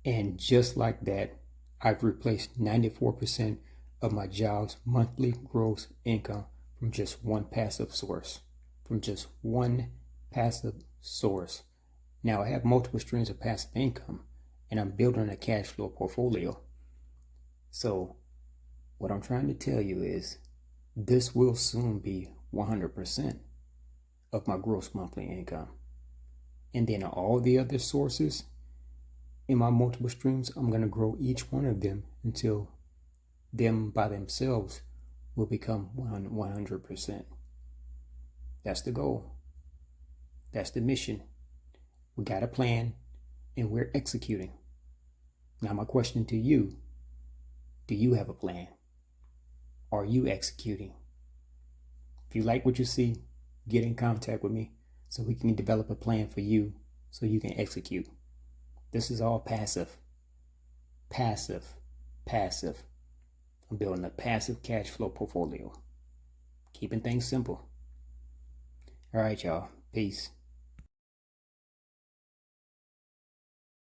And just like that, I've replaced 94% of my job's monthly gross income from just one passive source. From just one passive source. Now I have multiple streams of passive income and I'm building a cash flow portfolio. So what I'm trying to tell you is this will soon be 100% of my gross monthly income. And then all the other sources in my multiple streams, I'm going to grow each one of them until them by themselves will become 100%. That's the goal. That's the mission. We got a plan and we're executing. Now my question to you, do you have a plan? Are you executing? If you like what you see, get in contact with me so we can develop a plan for you so you can execute. This is all passive. Passive. Passive. I'm building a passive cash flow portfolio. Keeping things simple. All right, y'all. Peace.